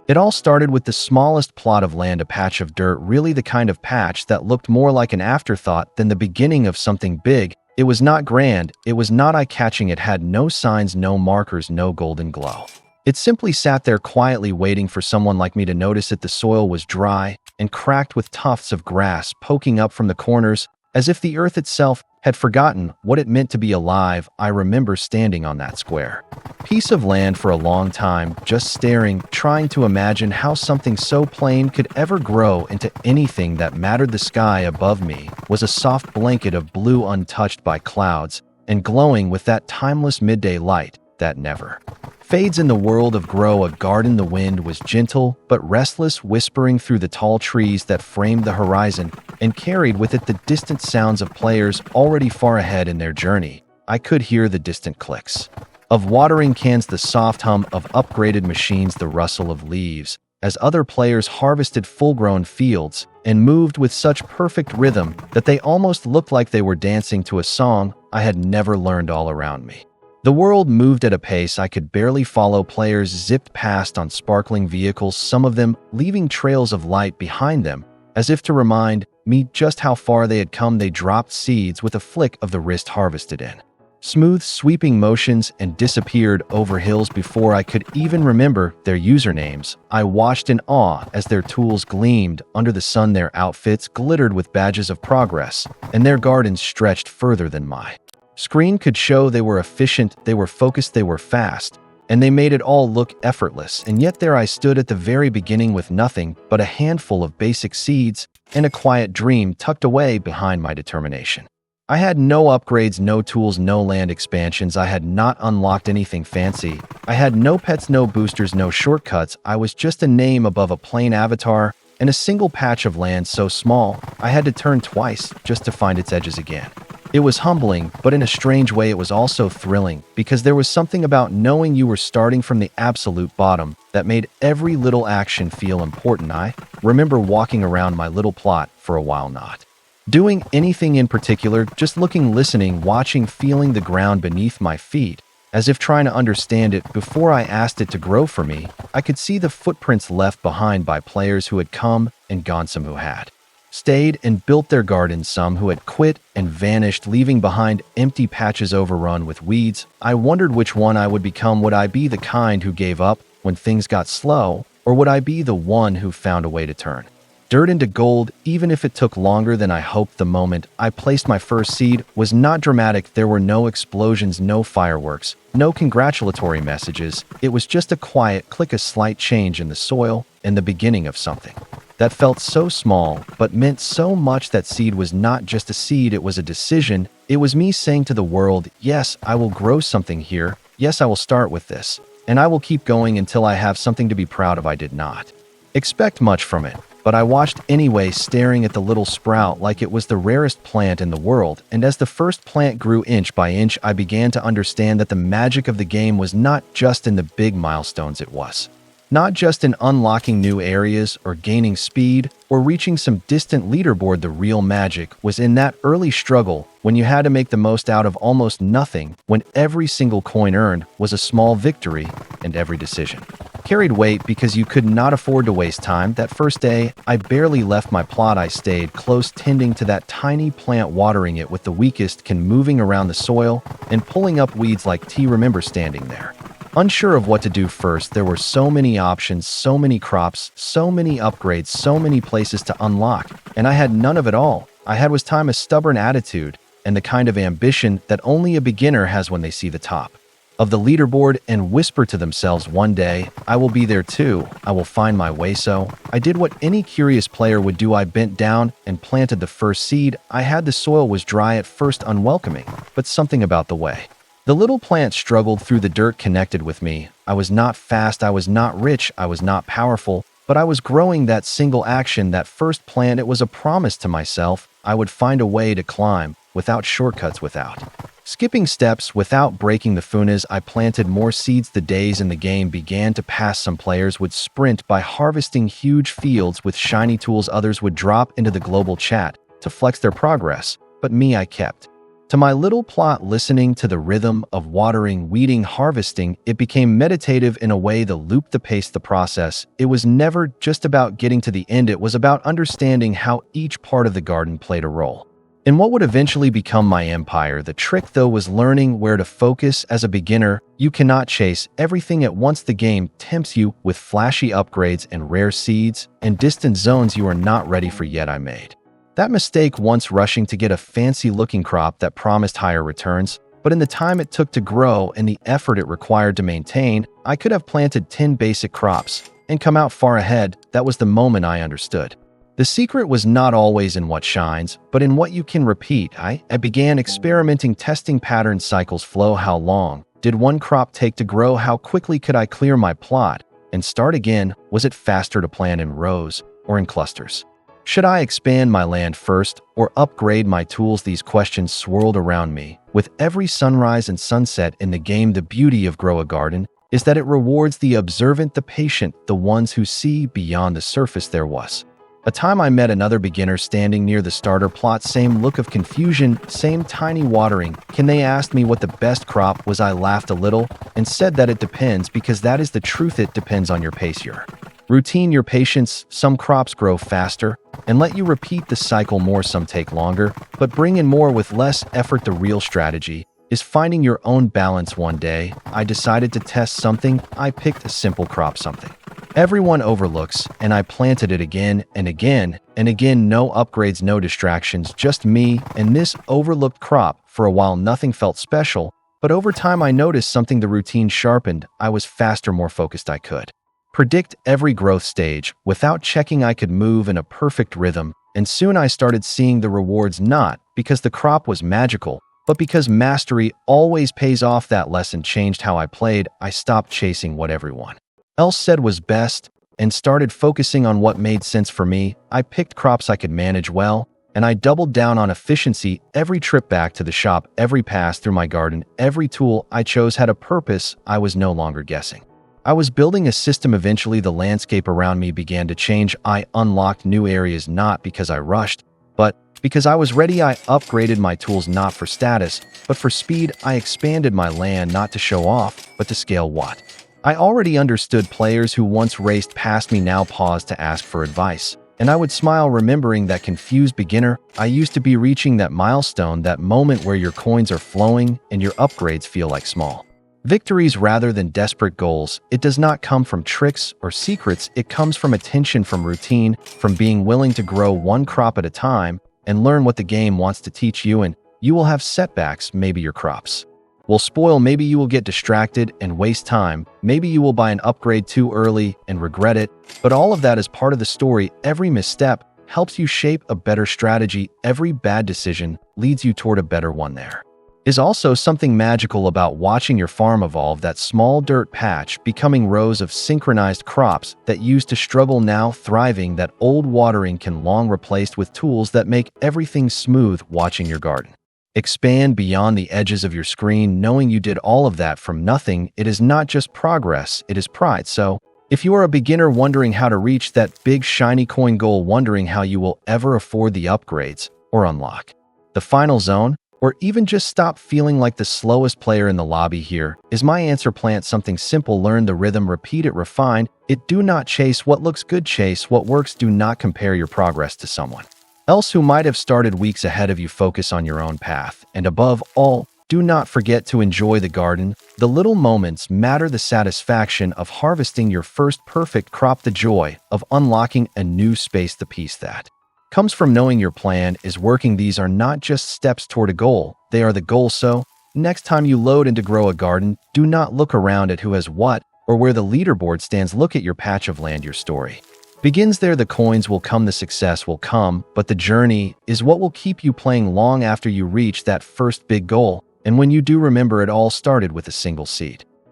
It all started with the smallest plot of land, a patch of dirt, really the kind of patch that looked more like an afterthought than the beginning of something big. It was not grand, it was not eye-catching, it had no signs, no markers, no golden glow. It simply sat there quietly waiting for someone like me to notice it. The soil was dry and cracked with tufts of grass poking up from the corners, as if the earth itself had forgotten what it meant to be alive. I remember standing on that square piece of land for a long time, just staring, trying to imagine how something so plain could ever grow into anything that mattered. The sky above me was a soft blanket of blue, untouched by clouds, and glowing with that timeless midday light that never fades. In the world of Grow a Garden, the wind was gentle but restless, whispering through the tall trees that framed the horizon and carried with it the distant sounds of players already far ahead in their journey. I could hear the distant clicks of watering cans, the soft hum of upgraded machines, the rustle of leaves as other players harvested full-grown fields and moved with such perfect rhythm that they almost looked like they were dancing to a song I had never learned. All around me, the world moved at a pace I could barely follow. Players zipped past on sparkling vehicles, some of them leaving trails of light behind them, as if to remind me just how far they had come. They dropped seeds with a flick of the wrist, harvested in smooth, sweeping motions, and disappeared over hills before I could even remember their usernames. I watched in awe as their tools gleamed under the sun, their outfits glittered with badges of progress, and their gardens stretched further than my screen could show. They were efficient, they were focused, they were fast, and they made it all look effortless. And yet there I stood at the very beginning with nothing but a handful of basic seeds and a quiet dream tucked away behind my determination. I had no upgrades, no tools, no land expansions. I had not unlocked anything fancy. I had no pets, no boosters, no shortcuts. I was just a name above a plain avatar and a single patch of land so small I had to turn twice just to find its edges again. It was humbling, but in a strange way it was also thrilling, because there was something about knowing you were starting from the absolute bottom that made every little action feel important. I remember walking around my little plot for a while, not doing anything in particular, just looking, listening, watching, feeling the ground beneath my feet, as if trying to understand it before I asked it to grow for me. I could see the footprints left behind by players who had come and gone, some who had stayed and built their gardens, some who had quit and vanished, leaving behind empty patches overrun with weeds. I wondered which one I would become. Would I be the kind who gave up when things got slow, or would I be the one who found a way to turn dirt into gold, even if it took longer than I hoped? The moment I placed my first seed was not dramatic. There were no explosions, no fireworks, no congratulatory messages. It was just a quiet click, a slight change in the soil, and the beginning of something that felt so small but meant so much. That seed was not just a seed, it was a decision. It was me saying to the world, yes, I will grow something here. Yes, I will start with this, and I will keep going until I have something to be proud of. I did not expect much from it, but I watched anyway, staring at the little sprout like it was the rarest plant in the world. And as the first plant grew inch by inch, I began to understand that the magic of the game was not just in the big milestones. It was not just in unlocking new areas or gaining speed or reaching some distant leaderboard. The real magic was in that early struggle, when you had to make the most out of almost nothing, when every single coin earned was a small victory and every decision carried weight, because you could not afford to waste time. That first day, I barely left my plot. I stayed close, tending to that tiny plant, watering it with the weakest can, moving around the soil and pulling up weeds like tea. Remember standing there, unsure of what to do first. There were so many options, so many crops, so many upgrades, so many places to unlock, and I had none of it all. I had was time, a stubborn attitude, and the kind of ambition that only a beginner has when they see the top of the leaderboard and whisper to themselves, one day, I will be there too. I will find my way. So I did what any curious player would do. I bent down and planted the first seed. I had the soil was dry at first, unwelcoming, but something about the way the little plant struggled through the dirt connected with me. I was not fast, I was not rich, I was not powerful, but I was growing. That single action, that first plant, it was a promise to myself. I would find a way to climb, without shortcuts, without skipping steps, without breaking the funas. I planted more seeds. The days in the game began to pass. Some players would sprint by harvesting huge fields with shiny tools. Others would drop into the global chat to flex their progress. But me, I kept To my little plot, listening to the rhythm of watering, weeding, harvesting, it became meditative in a way that looped the pace, the process. It was never just about getting to the end, it was about understanding how each part of the garden played a role. In what would eventually become my empire, the trick though was learning where to focus. As a beginner, you cannot chase everything at once. The game tempts you with flashy upgrades and rare seeds and distant zones you are not ready for yet. I made that mistake once, rushing to get a fancy-looking crop that promised higher returns, but in the time it took to grow and the effort it required to maintain, I could have planted 10 basic crops and come out far ahead. That was the moment I understood. The secret was not always in what shines, but in what you can repeat. I began experimenting, testing patterns, cycles, flow. How long did one crop take to grow? How quickly could I clear my plot and start again? Was it faster to plant in rows or in clusters? Should I expand my land first or upgrade my tools? These questions swirled around me. With every sunrise and sunset in the game, the beauty of Grow a Garden is that it rewards the observant, the patient, the ones who see beyond the surface. There was a time I met another beginner standing near the starter plot, same look of confusion, same tiny watering. Can they asked me what the best crop was? I laughed a little and said that it depends, because that is the truth. It depends on your pace, your routine, your patience. Some crops grow faster and let you repeat the cycle more, some take longer, but bring in more with less effort. The real strategy is finding your own balance. One day, I decided to test something. I picked a simple crop, something everyone overlooks, and I planted it again and again and again. No upgrades, no distractions, just me and this overlooked crop. For a while, nothing felt special, but over time I noticed something. The routine sharpened. I was faster, more focused. I could predict every growth stage without checking. I could move in a perfect rhythm, and soon I started seeing the rewards, not because the crop was magical, but because mastery always pays off. That lesson changed how I played. I stopped chasing what everyone else said was best and started focusing on what made sense for me. I picked crops I could manage well, and I doubled down on efficiency. Every trip back to the shop, every pass through my garden, every tool I chose had a purpose. I was no longer guessing. I was building a system. Eventually, the landscape around me began to change. I unlocked new areas, not because I rushed, but because I was ready. I upgraded my tools not for status, but for speed. I expanded my land not to show off, but to scale what I already understood. Players who once raced past me now paused to ask for advice, and I would smile, remembering that confused beginner I used to be. Reaching that milestone, that moment where your coins are flowing and your upgrades feel like small victories rather than desperate goals. It does not come from tricks or secrets. It comes from attention, from routine, from being willing to grow one crop at a time and learn what the game wants to teach you. And you will have setbacks. Maybe your crops will spoil. Maybe you will get distracted and waste time. Maybe you will buy an upgrade too early and regret it. But all of that is part of the story. Every misstep helps you shape a better strategy. Every bad decision leads you toward a better one. There is also something magical about watching your farm evolve. That small dirt patch becoming rows of synchronized crops that used to struggle now thriving. That old watering can long replaced with tools that make everything smooth. Watching your garden expand beyond the edges of your screen, knowing you did all of that from nothing, it is not just progress, it is pride. So, if you are a beginner wondering how to reach that big shiny coin goal, wondering how you will ever afford the upgrades or unlock the final zone, or even just stop feeling like the slowest player in the lobby, here is my answer. Plant something simple, learn the rhythm, repeat it, refine it. Do not chase what looks good, chase what works. Do not compare your progress to someone else who might have started weeks ahead of you. Focus on your own path, and above all, do not forget to enjoy the garden. The little moments matter. The satisfaction of harvesting your first perfect crop, the joy of unlocking a new space, the peace that comes from knowing your plan is working. These are not just steps toward a goal, they are the goal. So, next time you load into Grow a Garden, do not look around at who has what or where the leaderboard stands. Look at your patch of land. Your story begins there. The coins will come, the success will come, but the journey is what will keep you playing long after you reach that first big goal. And when you do, remember, it all started with a single seed.